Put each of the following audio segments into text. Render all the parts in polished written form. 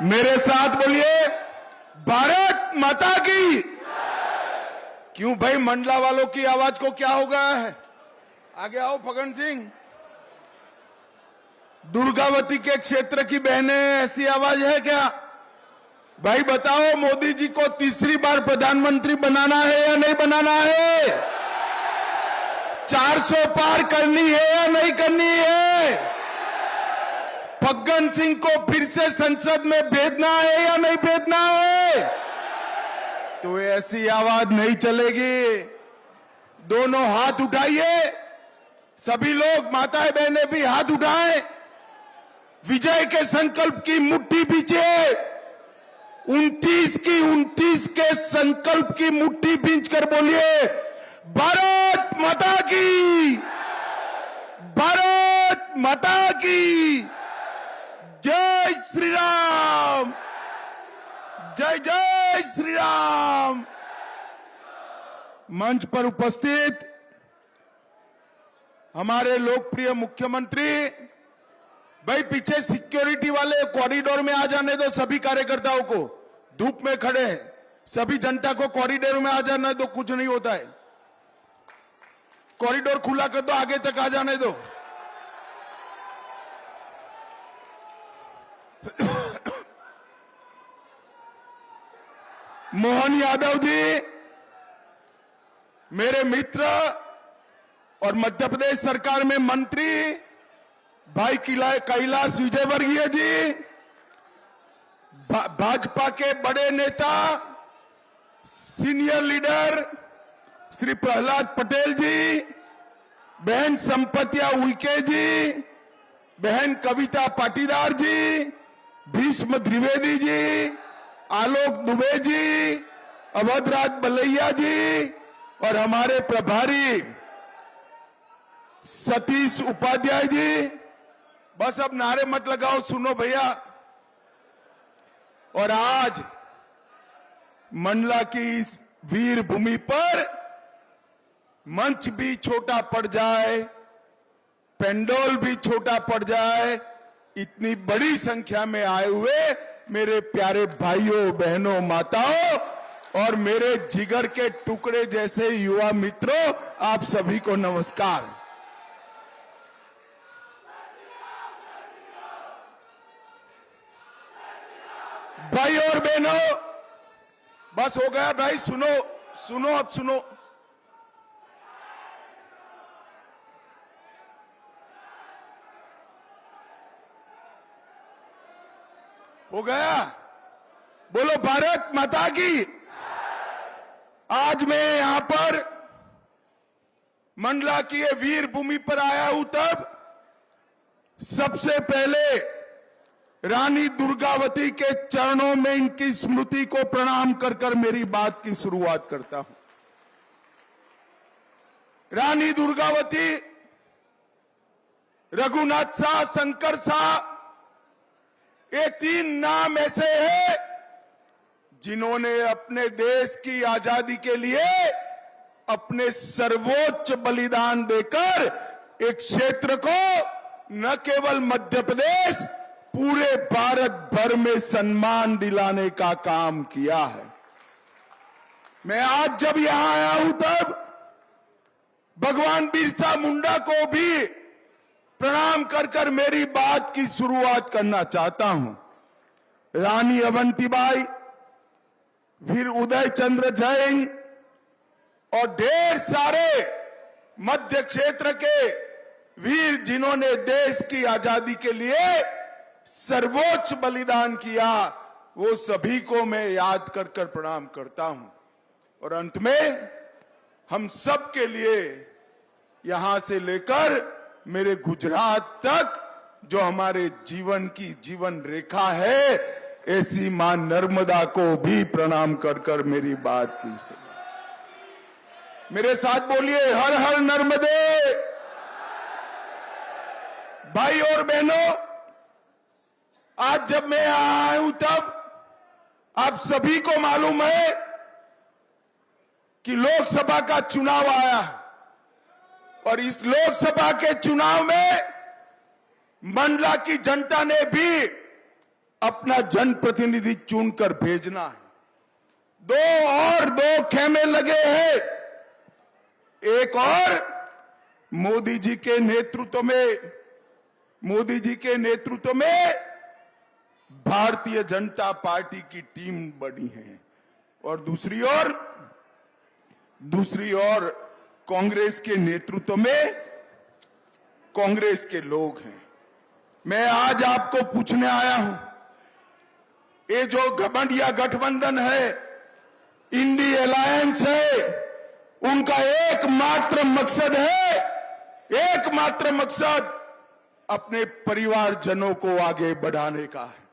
मेरे साथ बोलिए, भारत माता की। क्यों भाई, मंडला वालों की आवाज को क्या हो गया है? आगे आओ फगन सिंह। दुर्गावती के क्षेत्र की बहनें, ऐसी आवाज है क्या? भाई बताओ, मोदी जी को तीसरी बार प्रधानमंत्री बनाना है या नहीं बनाना है? 400 पार करनी है या नहीं करनी है? फग्गन सिंह को फिर से संसद में भेजना है या नहीं भेजना है? तो ऐसी आवाज नहीं चलेगी। दोनों हाथ उठाइए, सभी लोग, माताएं बहनें भी हाथ उठाएं। विजय के संकल्प की मुट्ठी पीछे, 29 के संकल्प की मुट्ठी बींच कर बोलिए, भारत माता की, भारत माता की। जय श्री राम, जय जय श्री राम। मंच पर उपस्थित हमारे लोकप्रिय मुख्यमंत्री, भाई पीछे सिक्योरिटी वाले कॉरिडोर में आ जाने दो। सभी कार्यकर्ताओं को, धूप में खड़े हैं, सभी जनता को कॉरिडोर में आ जाने दो, कुछ नहीं होता है। कॉरिडोर खुला कर दो, आगे तक आ जाने दो। मोहन यादव जी, मेरे मित्र और मध्य प्रदेश सरकार में मंत्री भाई कैलाश विजयवर्गीय जी, भाजपा के बड़े नेता, सीनियर लीडर श्री प्रहलाद पटेल जी, बहन संपत्तिया उइके जी, बहन कविता पाटीदार जी, भीष्म द्विवेदी जी, आलोक दुबे जी, अवधराज बलैया जी और हमारे प्रभारी सतीश उपाध्याय जी। बस अब नारे मत लगाओ, सुनो भैया। और आज मंडला की इस वीर भूमि पर मंच भी छोटा पड़ जाए, पेंडोल भी छोटा पड़ जाए, इतनी बड़ी संख्या में आए हुए मेरे प्यारे भाइयों बहनों माताओं और मेरे जिगर के टुकड़े जैसे युवा मित्रों, आप सभी को नमस्कार। भाई और बहनों, बस हो गया भाई, सुनो सुनो, अब सुनो। हो गया? बोलो भारत माता की। आज मैं यहां पर मंडला की ये वीर भूमि पर आया हूं, तब सबसे पहले रानी दुर्गावती के चरणों में इनकी स्मृति को प्रणाम कर कर मेरी बात की शुरुआत करता हूं। रानी दुर्गावती, रघुनाथ शाह, शंकर शाह, ये 3 नाम ऐसे हैं जिन्होंने अपने देश की आजादी के लिए अपने सर्वोच्च बलिदान देकर एक क्षेत्र को न केवल मध्य प्रदेश, पूरे भारत भर में सम्मान दिलाने का काम किया है। मैं आज जब यहां आया हूं, तब भगवान बिरसा मुंडा को भी प्रणाम कर कर मेरी बात की शुरुआत करना चाहता हूं। रानी अवंतीबाई, वीर उदय चंद्र जैन और ढेर सारे मध्य क्षेत्र के वीर जिन्होंने देश की आजादी के लिए सर्वोच्च बलिदान किया, वो सभी को मैं याद कर कर प्रणाम करता हूं। और अंत में हम सब के लिए यहां से लेकर मेरे गुजरात तक जो हमारे जीवन की जीवन रेखा है, ऐसी मां नर्मदा को भी प्रणाम कर कर मेरी बात की। मेरे साथ बोलिए, हर हर नर्मदे। भाई और बहनों, आज जब मैं यहां आया हूं, तब आप सभी को मालूम है कि लोकसभा का चुनाव आया है और इस लोकसभा के चुनाव में मंडला की जनता ने भी अपना जनप्रतिनिधि चुनकर भेजना है। दो खेमे लगे हैं। एक और मोदी जी के नेतृत्व में भारतीय जनता पार्टी की टीम बनी है, और दूसरी ओर कांग्रेस के नेतृत्व में कांग्रेस के लोग हैं। मैं आज आपको पूछने आया हूं, ये जो घमंडिया गठबंधन है, इंडी अलायंस है, उनका एकमात्र मकसद अपने परिवारजनों को आगे बढ़ाने का है,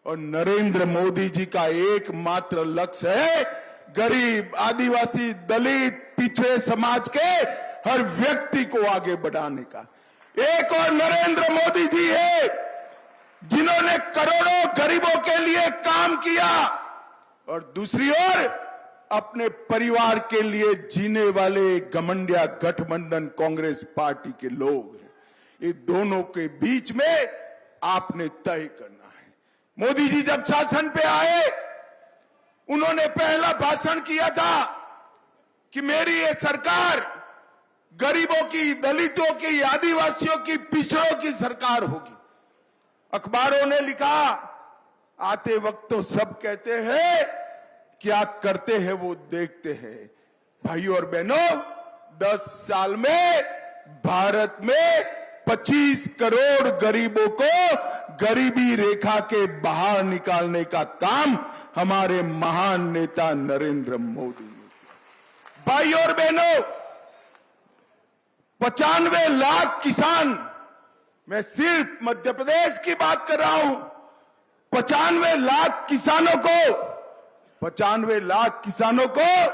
और नरेंद्र मोदी जी का एकमात्र लक्ष्य है गरीब, आदिवासी, दलित, पिछड़े समाज के हर व्यक्ति को आगे बढ़ाने का। एक और नरेंद्र मोदी जी है जिन्होंने करोड़ों गरीबों के लिए काम किया, और दूसरी ओर अपने परिवार के लिए जीने वाले घमंडिया गठबंधन कांग्रेस पार्टी के लोग हैं। ये दोनों के बीच में आपने तय करना है। मोदी जी जब शासन पे आए, उन्होंने पहला भाषण किया था कि मेरी ये सरकार गरीबों की, दलितों की, आदिवासियों की, पिछड़ों की सरकार होगी। अखबारों ने लिखा, आते वक्त तो सब कहते हैं, क्या करते हैं वो देखते हैं। भाइयों और बहनों, 10 साल में भारत में 25 करोड़ गरीबों को गरीबी रेखा के बाहर निकालने का काम हमारे महान नेता नरेंद्र मोदी ने किया। भाइयों और बहनों, 95 लाख किसान, मैं सिर्फ मध्य प्रदेश की बात कर रहा हूं, 95 लाख किसानों को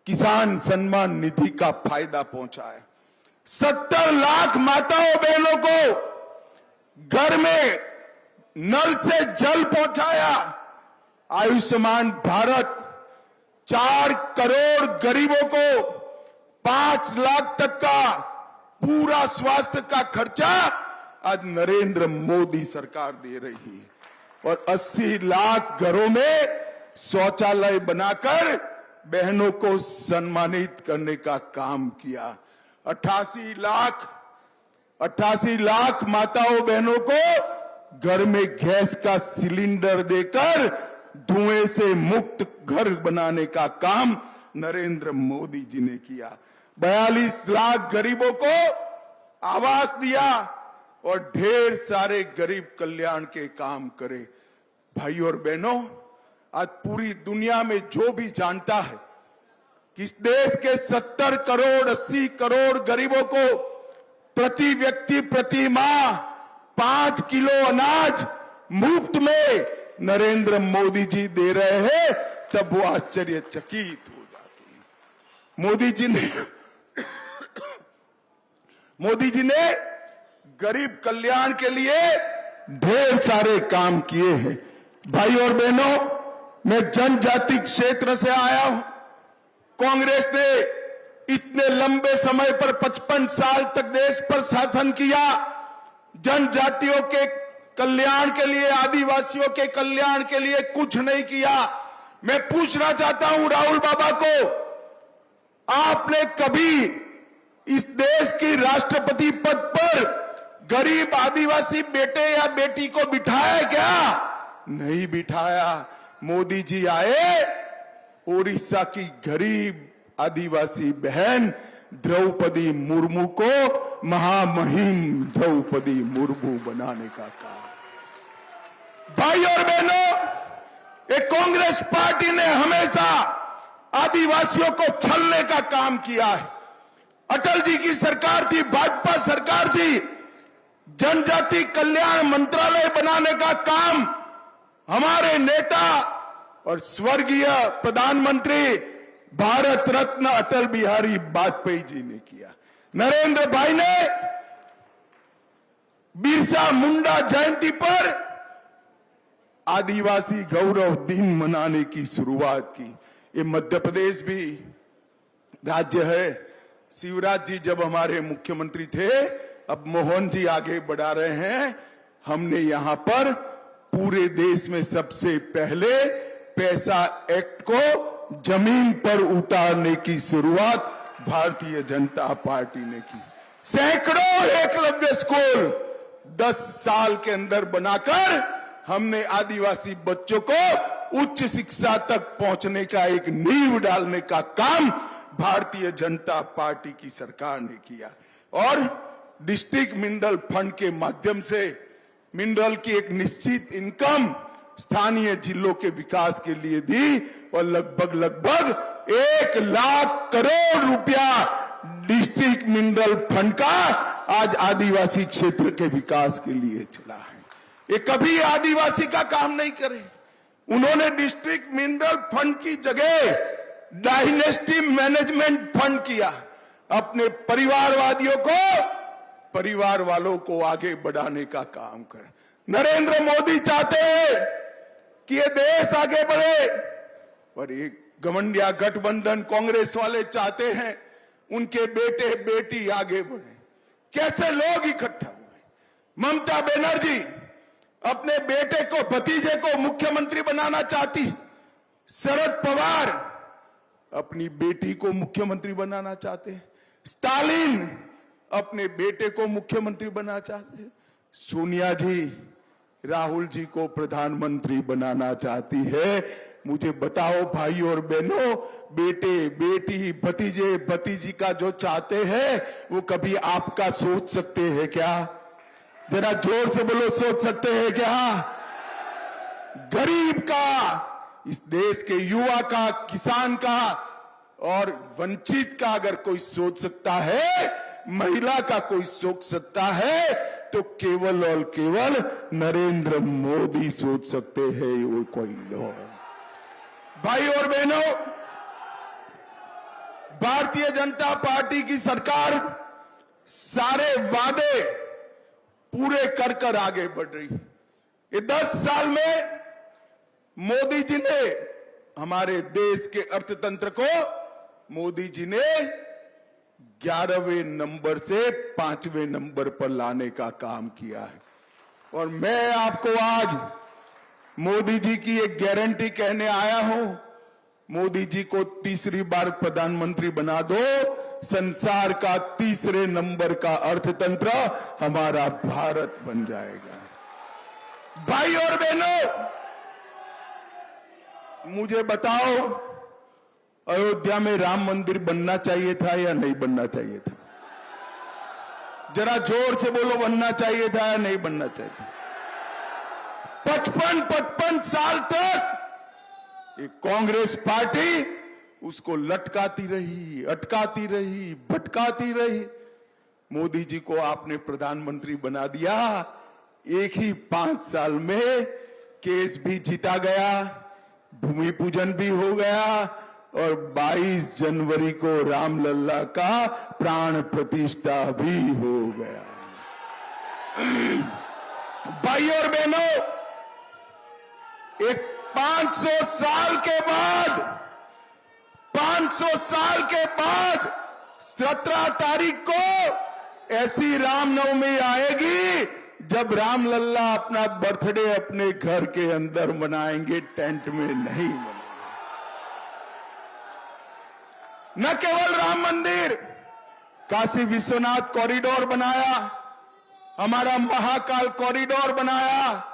किसान सम्मान निधि का फायदा पहुंचा है। 70 लाख माताओं बहनों को घर में नल से जल पहुंचाया। आयुष्मान भारत, 4 करोड़ गरीबों को 5 लाख तक का पूरा स्वास्थ्य का खर्चा आज नरेंद्र मोदी सरकार दे रही है, और 80 लाख घरों में शौचालय बनाकर बहनों को सम्मानित करने का काम किया। 88 लाख माताओं बहनों को घर में गैस का सिलेंडर देकर धुएं से मुक्त घर बनाने का काम नरेंद्र मोदी जी ने किया। 42 लाख गरीबों को आवास दिया, और ढेर सारे गरीब कल्याण के काम करे। भाइयों और बहनों, आज पूरी दुनिया में जो भी जानता है कि इस देश के 70 करोड़ 80 करोड़ गरीबों को प्रति व्यक्ति प्रति माह 5 किलो अनाज मुफ्त में नरेंद्र मोदी जी दे रहे हैं, तब वो आश्चर्यचकित हो जाते हैं। मोदी जी ने गरीब कल्याण के लिए ढेर सारे काम किए हैं। भाइयों और बहनों, मैं जनजाति क्षेत्र से आया हूं। कांग्रेस ने इतने लंबे समय पर 55 साल तक देश पर शासन किया, जनजातियों के कल्याण के लिए, आदिवासियों के कल्याण के लिए कुछ नहीं किया। मैं पूछना चाहता हूं राहुल बाबा को, आपने कभी इस देश की राष्ट्रपति पद पर गरीब आदिवासी बेटे या बेटी को बिठाया क्या? नहीं बिठाया। मोदी जी आए, ओडिशा की गरीब आदिवासी बहन द्रौपदी मुर्मू को महामहिम द्रौपदी मुर्मू बनाने का काम। भाई और बहनों, एक कांग्रेस पार्टी ने हमेशा आदिवासियों को छलने का काम किया है। अटल जी की सरकार थी, भाजपा सरकार थी, जनजाति कल्याण मंत्रालय बनाने का काम हमारे नेता और स्वर्गीय प्रधानमंत्री भारत रत्न अटल बिहारी वाजपेयी जी ने किया। नरेंद्र भाई ने बिरसा मुंडा जयंती पर आदिवासी गौरव दिन मनाने की शुरुआत की। ये मध्य प्रदेश भी राज्य है। शिवराज जी जब हमारे मुख्यमंत्री थे, अब मोहन जी आगे बढ़ा रहे हैं, हमने यहां पर पूरे देश में सबसे पहले पैसा एक्ट को जमीन पर उतारने की शुरुआत भारतीय जनता पार्टी ने की। सैकड़ों एकलव्य स्कूल 10 साल के अंदर बनाकर हमने आदिवासी बच्चों को उच्च शिक्षा तक पहुंचने का एक नींव डालने का काम भारतीय जनता पार्टी की सरकार ने किया। और डिस्ट्रिक्ट मिनरल फंड के माध्यम से मिनरल की एक निश्चित इनकम स्थानीय जिलों के विकास के लिए दी और लगभग 1 लाख करोड़ रुपया डिस्ट्रिक्ट मिनरल फंड का आज आदिवासी क्षेत्र के विकास के लिए चला है। ये कभी आदिवासी का काम नहीं करे। उन्होंने डिस्ट्रिक्ट मिनरल फंड की जगह डायनेस्टी मैनेजमेंट फंड किया। अपने परिवारवादियों को, परिवार वालों को आगे बढ़ाने का काम कर। नरेंद्र मोदी चाहते हैं कि ये देश आगे बढ़े, पर एक गठबंधन गठबंधन कांग्रेस वाले चाहते हैं उनके बेटे बेटी आगे बढ़े। कैसे लोग इकट्ठा हुए। ममता बनर्जी अपने बेटे को, भतीजे को मुख्यमंत्री बनाना चाहती। शरद पवार अपनी बेटी को मुख्यमंत्री बनाना चाहते हैं। स्टालिन अपने बेटे को मुख्यमंत्री बनाना चाहते हैं। सोनिया जी राहुल जी को प्रधानमंत्री बनाना चाहती है। मुझे बताओ भाई और बहनों, बेटे बेटी भतीजे भतीजी का जो चाहते हैं वो कभी आपका सोच सकते हैं क्या? जरा जोर से बोलो, सोच सकते हैं क्या? गरीब का, इस देश के युवा का, किसान का और वंचित का अगर कोई सोच सकता है, महिला का कोई सोच सकता है, तो केवल और केवल नरेंद्र मोदी सोच सकते हैं। वो कोई लोग भाई और बहनों, भारतीय जनता पार्टी की सरकार सारे वादे पूरे कर कर आगे बढ़ रही है। ये 10 साल में मोदी जी ने हमारे देश के अर्थतंत्र को, मोदी जी ने 11वें नंबर से 5वें नंबर पर लाने का काम किया है। और मैं आपको आज मोदी जी की एक गारंटी कहने आया हूं। मोदी जी को तीसरी बार प्रधानमंत्री बना दो, संसार का तीसरे नंबर का अर्थतंत्र हमारा भारत बन जाएगा। भाई और बहनों, मुझे बताओ, अयोध्या में राम मंदिर बनना चाहिए था या नहीं बनना चाहिए था? जरा जोर से बोलो, बनना चाहिए था या नहीं बनना चाहिए था? 55 साल तक ये कांग्रेस पार्टी उसको लटकाती रही, अटकाती रही, भटकाती रही। मोदी जी को आपने प्रधानमंत्री बना दिया। एक ही 5 साल में केस भी जीता गया, भूमि पूजन भी हो गया और 22 जनवरी को रामलला का प्राण प्रतिष्ठा भी हो गया। भाई और बहनों, एक 500 साल के बाद 17 तारीख को ऐसी रामनवमी आएगी जब रामलल्ला अपना बर्थडे अपने घर के अंदर मनाएंगे, टेंट में नहीं मनाएंगे। न केवल राम मंदिर, काशी विश्वनाथ कॉरिडोर बनाया, हमारा महाकाल कॉरिडोर बनाया,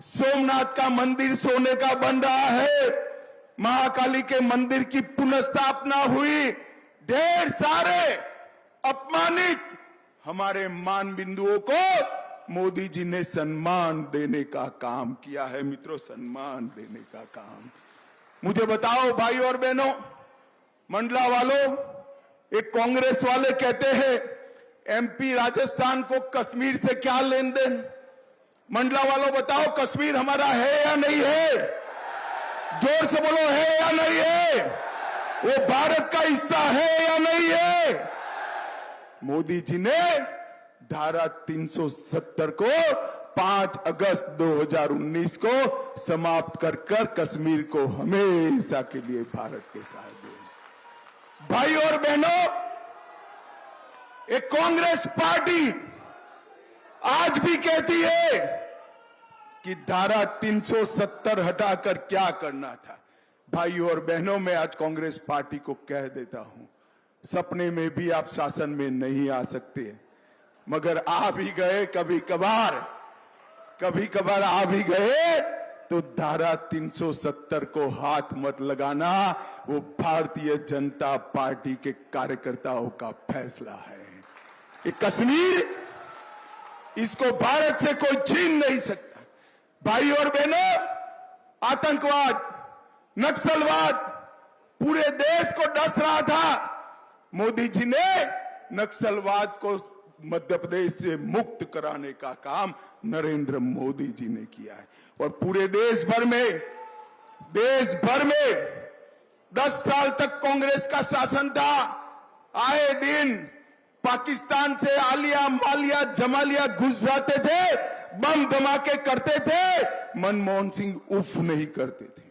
सोमनाथ का मंदिर सोने का बन रहा है, महाकाली के मंदिर की पुनर्स्थापना हुई। ढेर सारे अपमानित हमारे मान बिंदुओं को मोदी जी ने सम्मान देने का काम किया है। मित्रों, सम्मान देने का काम। मुझे बताओ भाई और बहनों, मंडला वालों, एक कांग्रेस वाले कहते हैं एमपी राजस्थान को कश्मीर से क्या लेन देन? मंडला वालों बताओ, कश्मीर हमारा है या नहीं है? जोर से बोलो, है या नहीं है? वो भारत का हिस्सा है या नहीं है? मोदी जी ने धारा 370 को 5 अगस्त 2019 को समाप्त कर कश्मीर को हमेशा के लिए भारत के साथ दिया। भाई और बहनों, एक कांग्रेस पार्टी आज भी कहती है कि धारा 370 हटाकर क्या करना था। भाइयों और बहनों, मैं आज कांग्रेस पार्टी को कह देता हूं, सपने में भी आप शासन में नहीं आ सकते, मगर आ भी गए कभी कभार आ भी गए तो धारा 370 को हाथ मत लगाना। वो भारतीय जनता पार्टी के कार्यकर्ताओं का फैसला है। ये कश्मीर, इसको भारत से कोई छीन नहीं सकता। भाई और बहनों, आतंकवाद, नक्सलवाद पूरे देश को डस रहा था। मोदी जी ने नक्सलवाद को मध्य प्रदेश से मुक्त कराने का काम नरेंद्र मोदी जी ने किया है। और पूरे देश भर में 10 साल तक कांग्रेस का शासन था। आए दिन पाकिस्तान से आलिया मालिया जमालिया घुस जाते थे, बम धमाके करते थे, मनमोहन सिंह उफ नहीं करते थे।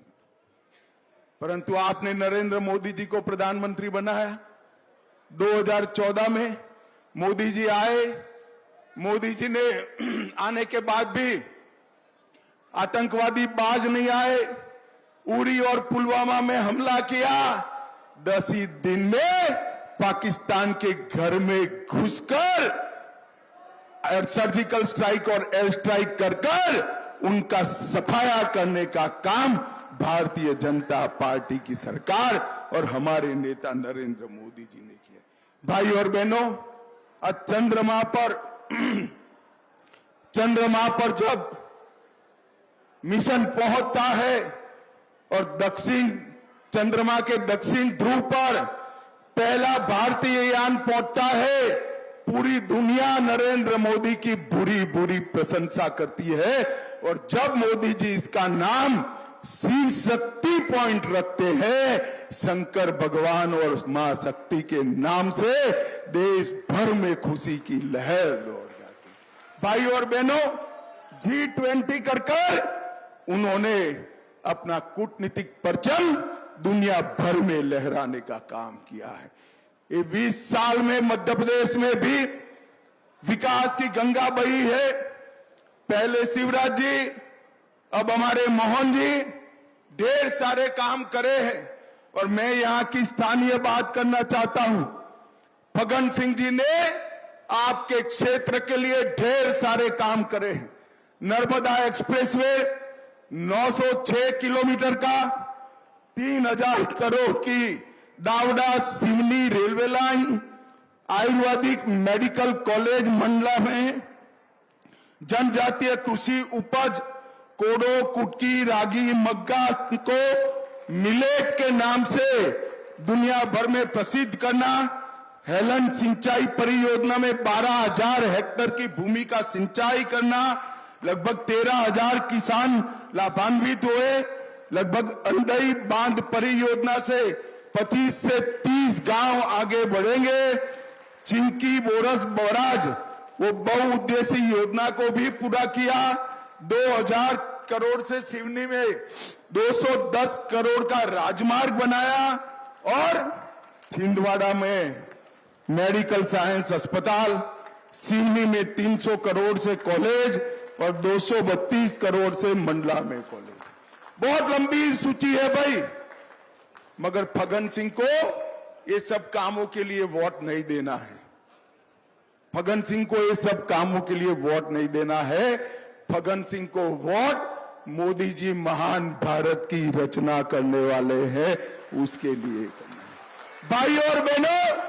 परंतु आपने नरेंद्र मोदी जी को प्रधानमंत्री बनाया। 2014 में मोदी जी आए। मोदी जी ने आने के बाद भी आतंकवादी बाज नहीं आए। उरी और पुलवामा में हमला किया। 10 ही दिन में पाकिस्तान के घर में घुसकर सर्जिकल स्ट्राइक और एयर स्ट्राइक कर उनका सफाया करने का काम भारतीय जनता पार्टी की सरकार और हमारे नेता नरेंद्र मोदी जी ने किया। भाई और बहनों, आज चंद्रमा पर जब मिशन पहुंचता है और चंद्रमा के दक्षिण ध्रुव पर पहला भारतीय यान पहुंचता है, पूरी दुनिया नरेंद्र मोदी की बुरी प्रशंसा करती है। और जब मोदी जी इसका नाम शिव शक्ति पॉइंट रखते हैं, शंकर भगवान और मां शक्ति के नाम से देश भर में खुशी की लहर दौड़ जाती है। भाई और बहनों, G20 कर उन्होंने अपना कूटनीतिक परचम दुनिया भर में लहराने का काम किया है। ये 20 साल में मध्य प्रदेश में भी विकास की गंगा बही है। पहले शिवराज जी, अब हमारे मोहन जी ढेर सारे काम करे हैं। और मैं यहां की स्थानीय बात करना चाहता हूं। फग्गन सिंह जी ने आपके क्षेत्र के लिए ढेर सारे काम करे हैं। नर्मदा एक्सप्रेसवे 906 किलोमीटर का, 3000 करोड़ की Dawada Seoni railway line, Ayurvedic medical college Mandla में, जनजातीय कृषि उपज कोडो, कुटकी, रागी, मग्गा को मिलेट के नाम से दुनिया भर में प्रसिद्ध करना, हेलन सिंचाई परियोजना में 12,000 हेक्टेयर की भूमि का सिंचाई करना, लगभग 13,000 किसान लाभान्वित हुए। लगभग अंडई बांध परियोजना से 25 से 30 गांव आगे बढ़ेंगे। चिंकी बोरस बराज, वो बहुउद्देशीय योजना को भी पूरा किया। 2000 करोड़ से सिवनी में 210 करोड़ का राजमार्ग बनाया। और छिंदवाड़ा में मेडिकल साइंस अस्पताल, सिवनी में 300 करोड़ से कॉलेज और 232 करोड़ से मंडला में कॉलेज। बहुत लंबी सूची है भाई, मगर फग्गन सिंह को ये सब कामों के लिए वोट नहीं देना है। फग्गन सिंह को ये सब कामों के लिए वोट नहीं देना है। फग्गन सिंह को वोट मोदी जी महान भारत की रचना करने वाले हैं, उसके लिए करना है। भाई और बहनों,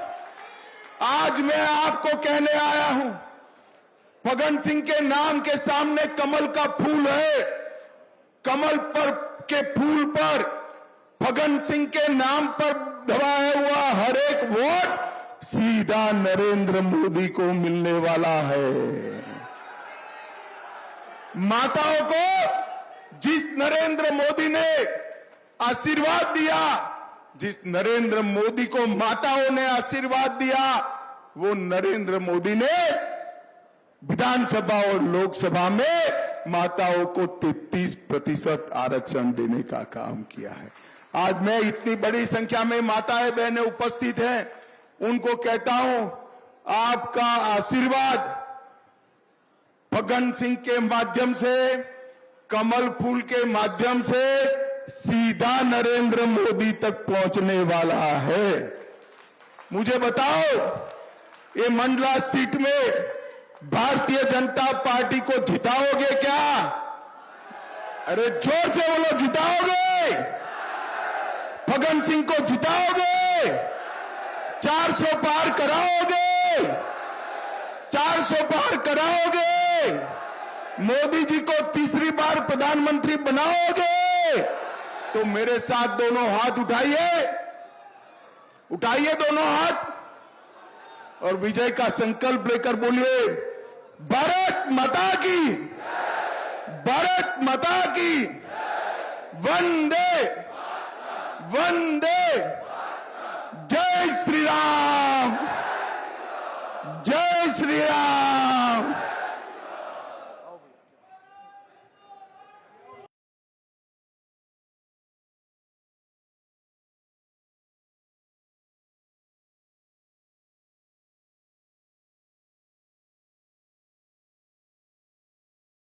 आज मैं आपको कहने आया हूं, फग्गन सिंह के नाम के सामने कमल का फूल है। कमल पर के फूल पर फग्गन सिंह के नाम पर दबाया हुआ हर एक वोट सीधा नरेंद्र मोदी को मिलने वाला है। माताओं को जिस नरेंद्र मोदी ने आशीर्वाद दिया, जिस नरेंद्र मोदी को माताओं ने आशीर्वाद दिया, वो नरेंद्र मोदी ने विधानसभा और लोकसभा में माताओं को 33% आरक्षण देने का काम किया है। आज मैं इतनी बड़ी संख्या में माताएं बहनें उपस्थित हैं, उनको कहता हूं, आपका आशीर्वाद फग्गन सिंह के माध्यम से कमल फूल के माध्यम से सीधा नरेंद्र मोदी तक पहुंचने वाला है। मुझे बताओ, ये मंडला सीट में भारतीय जनता पार्टी को जिताओगे क्या? अरे जोर से बोलो, जिताओगे? फग्गन सिंह को जिताओगे? 400 पार कराओगे? 400 पार कराओगे? मोदी जी को तीसरी बार प्रधानमंत्री बनाओगे? तो मेरे साथ दोनों हाथ उठाइए, उठाइए दोनों हाथ और विजय का संकल्प लेकर बोलिए, भारत माता की, भारत माता की, वंदे वंदे, जय श्री राम, जय श्री राम।